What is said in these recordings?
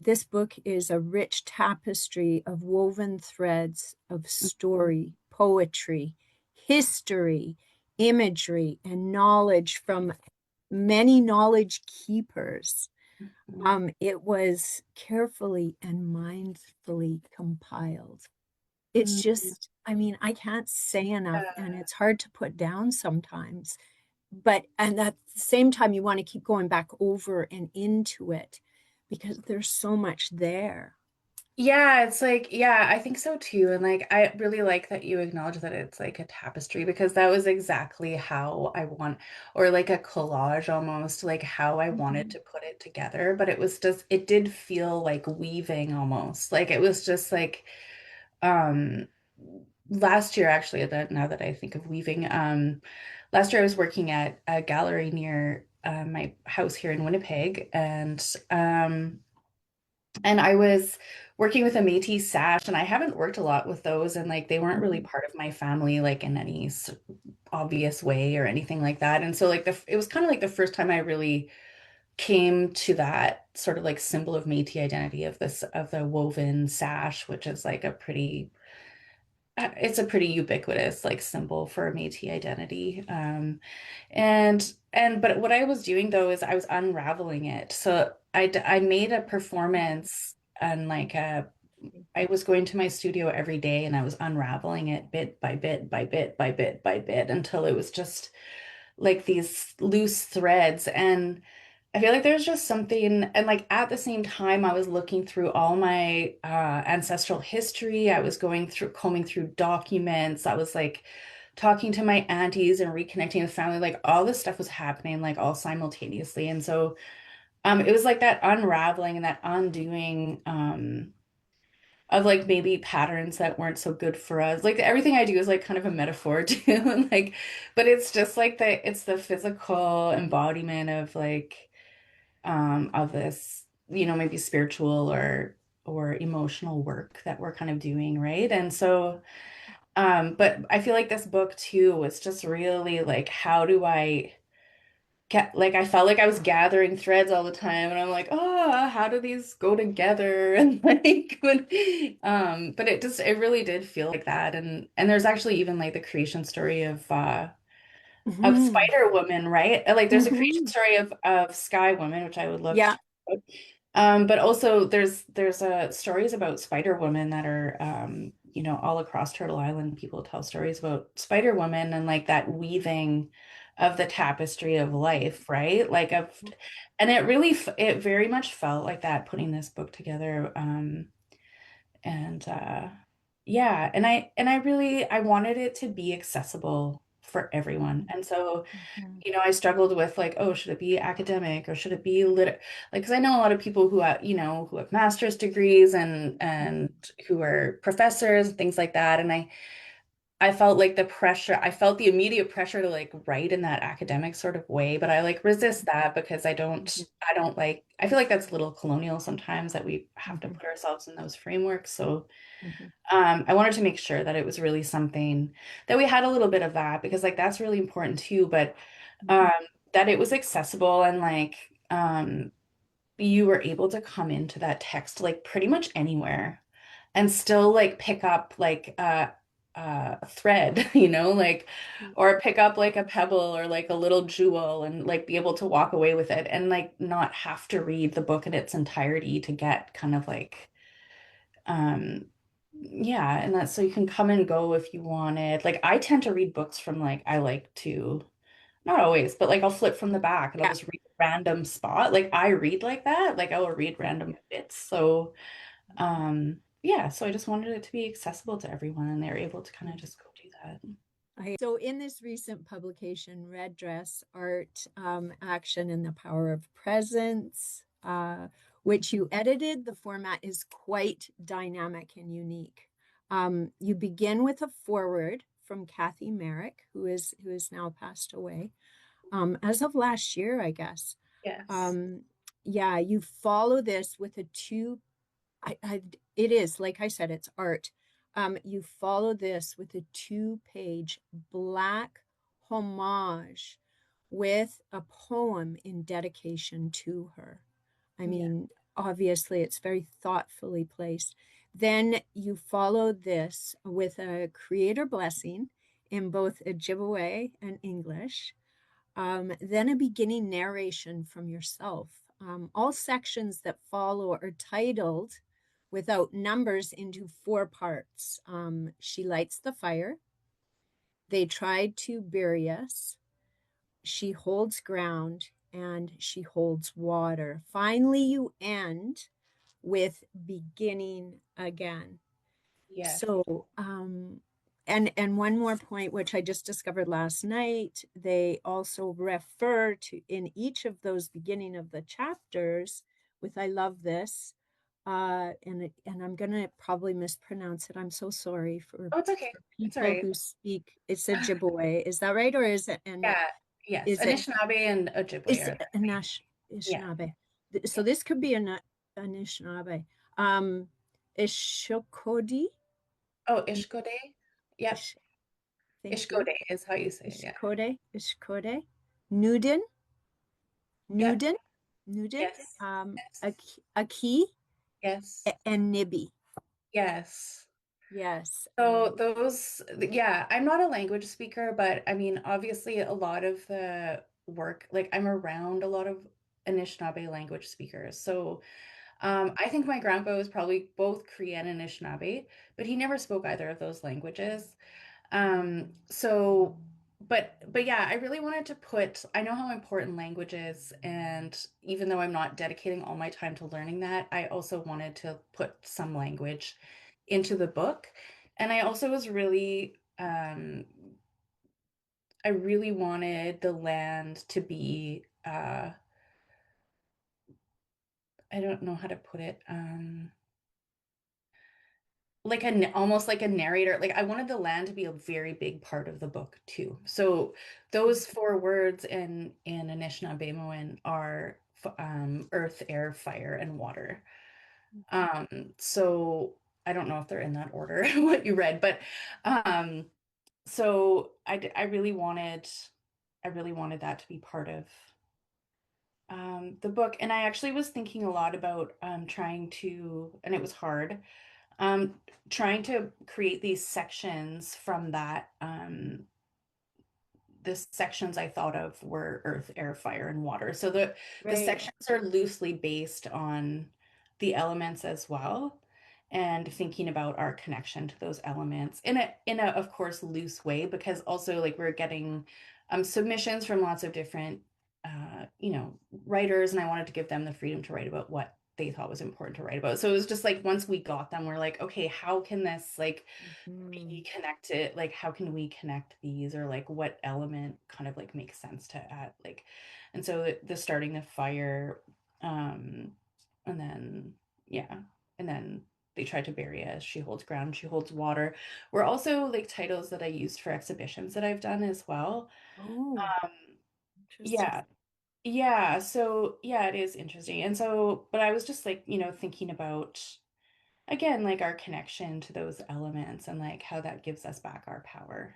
this book is a rich tapestry of woven threads of story, poetry, history, imagery, and knowledge from many knowledge keepers. Mhm. It was carefully and mindfully compiled. It's Mhm. just, I mean, I can't say enough, and Yeah. it's hard to put down sometimes. But, and at the same time, you want to keep going back over and into it because there's so much there. Yeah, it's like, yeah, I think so too. And like, I really like that you acknowledge that it's like a tapestry because that was exactly how I want, or like a collage almost, like how I wanted Mhm. to put it together. But it was just, it did feel like weaving almost. Like it was just like, um, last year actually, that now that I think of weaving, last year I was working at a gallery near my house here in Winnipeg, and I was working with a Métis sash, and I haven't worked a lot with those, and like they weren't really Mhm. part of my family, like in any obvious way or anything like that. And so like it was kind of like the first time I really came to that sort of like symbol of Métis identity of this of the woven sash, which is like a pretty it's a pretty ubiquitous like symbol for Métis identity. And but what I was doing though is I was unraveling it. So I made a performance and like I was going to my studio every day and I was unraveling it bit by bit by bit by bit by bit until it was just like these loose threads. And I feel like there's just something, and like at the same time, I was looking through all my ancestral history. I was going through, combing through documents. I was like talking to my aunties and reconnecting with family. Like all this stuff was happening like all simultaneously. And so it was like that unraveling and that undoing of like maybe patterns that weren't so good for us. Like everything I do is like kind of a metaphor too. And like, but it's just like it's the physical embodiment of this, maybe spiritual or emotional work that we're kind of doing, right? And so but I feel like this book too was just really like how do I like I felt like I was gathering threads all the time and I'm like, oh, how do these go together? And like but it really did feel like that. And there's actually even like the creation story of Mhm. Spider Woman, right? Like there's a creation Mhm. story of Sky Woman, which I would love to Yeah. talk about. But also there's stories about Spider Woman that are all across Turtle Island. People tell stories about Spider Woman and like that weaving of the tapestry of life, right? And it very much felt like that putting this book together. And yeah, and I really I wanted it to be accessible for everyone. And so Mhm. I struggled with like, oh, should it be academic or should it be like, because I know a lot of people who have, who have master's degrees and who are professors and things like that. And I felt like I felt the immediate pressure to like write in that academic sort of way, but I like resist that because Mhm. I don't like, I feel like that's a little colonial sometimes that we have to Mhm. put ourselves in those frameworks. So Mhm. I wanted to make sure that it was really something that we had a little bit of that because like that's really important too, but um, Mhm. that it was accessible and like you were able to come into that text like pretty much anywhere and still like pick up like a thread, like or pick up like a pebble or like a little jewel and like be able to walk away with it and like not have to read the book in its entirety to get kind of like um yeah, and that's so you can come and go if you wanted. Like I tend to read books from like I like to not always, but like I'll flip from the back and I'll Yeah. just read a random spot. Like I read like that. Like I will read random bits. So yeah, so I just wanted it to be accessible to everyone and they're able to kind of just go do that. So in this recent publication, Red Dress Art, Action and the Power of Presence, which you edited, the format is quite dynamic and unique. You begin with a foreword from Kathy Merrick, who is now passed away, as of last year, I guess. Yes. Um, yeah, you follow this with a it is, like I said, it's art. You follow this with a two-page black homage with a poem in dedication to her. I Yeah. mean, obviously it's very thoughtfully placed. Then you follow this with a creator blessing in both Ojibwe and English. Then a beginning narration from yourself. All sections that follow are titled without numbers into four parts. She lights the fire. They tried to bury us. She holds ground and she holds water. Finally, you end with beginning again. Yes. So, and one more point, which I just discovered last night, they also refer to in each of those beginning of the chapters with "I love this," and I'm gonna probably mispronounce it. I'm so sorry Oh, it's okay. for It's all people right. who speak. It's Ojibwe, is that right, or is it? And Yeah. Yes. is it Anishinaabe and Ojibwe is are it the a main. Nash Yeah. Anishinaabe? So Yeah. this could be an Anishinaabe. Um, Ishokodi. Oh, Ishkode. Yep. Ish, thank you. Ishkode is how you say it. Yeah. Ishkode, Nuden, Yep. Nuden, Nuden, Yes. Yes. Aki, Yes. and Nibi. Yes. Yes, So those, yeah, I'm not a language speaker, but I mean, obviously a lot of the work, like I'm around a lot of Anishinaabe language speakers. So I think my grandpa was probably both Cree and Anishinaabe, but he never spoke either of those languages. So, but yeah, I really wanted to put, I know how important language is, and even though I'm not dedicating all my time to learning that, I also wanted to put some language into the book. And I also was really, I really wanted the land to be, I don't know how to put it, like almost like a narrator. Like I wanted the land to be a very big part of the book too. So those four words in Anishinaabemowin are earth, air, fire, and water. So I don't know if they're in that order what you read, but um, so I really wanted that to be part of the book. And I actually was thinking a lot about trying to, and it was hard, um, trying to create these sections from that. The sections I thought of were earth, air, fire, and water. So the right. sections are loosely based on the elements as well, and thinking about our connection to those elements in a of course loose way, because also like we're getting submissions from lots of different writers, and I wanted to give them the freedom to write about what they thought was important to write about. So it was just like once we got them, we're like, okay, how can this like be Mhm. connected, like how can we connect these, or like what element kind of like makes sense to add, like, and so the starting the fire, um and then yeah, and then they tried to bury us, she holds ground, she holds water, were also like titles that I used for exhibitions that I've done as well. Oh, um interesting. yeah, yeah, so yeah, it is interesting. And so but I was just like, thinking about again, like our connection to those elements and like how that gives us back our power.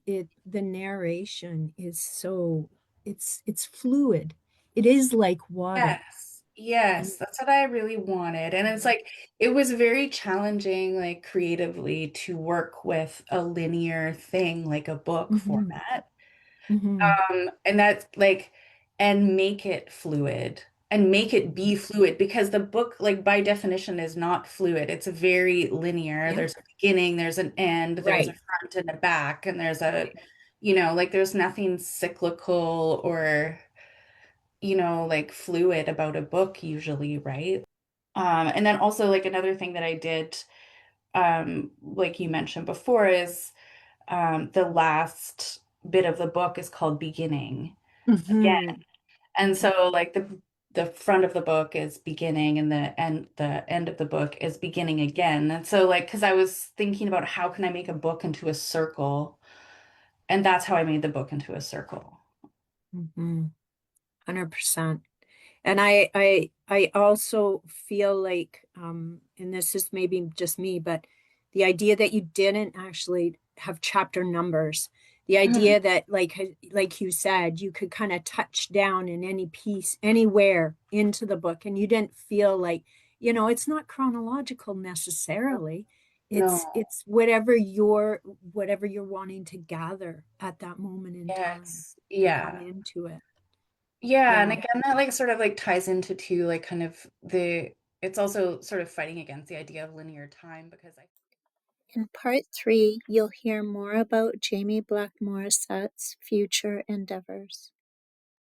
The narration is so it's fluid. It is like water. Yes, And yes, that's what I really wanted. And it's like, it was very challenging, like creatively, to work with a linear thing like a book Mhm, format. mhm. And that's like, and make it fluid and make it be fluid, because the book, like by definition, is not fluid. It's very linear. Yeah, There's a beginning, there's an end, there's a right, front and a back, and there's a, right. like there's nothing cyclical or, like fluid about a book usually, right? And then also like another thing that I did, like you mentioned before, is the last bit of the book is called Beginning. Mhm, And mhm. so like the front of the book is beginning, and the end of the book is beginning again. And so like, because I was thinking about how can I make a book into a circle, and that's how I made the book into a circle. Mhm. 100%. And I also feel like, and this is maybe just me, but the idea that you didn't actually have chapter numbers The Mhm. idea that like you said, you could kind of touch down in any piece, anywhere into the book, and you didn't feel like, it's not chronological necessarily. No, It's whatever you're wanting to gather at that moment in time yes, and come yeah. into it. Yeah, and Yeah. again that like sort of like ties into too like kind of the it's also sort of fighting against the idea of linear time because I In part 3, you'll hear more about Jaime Black-Morsette's future endeavors.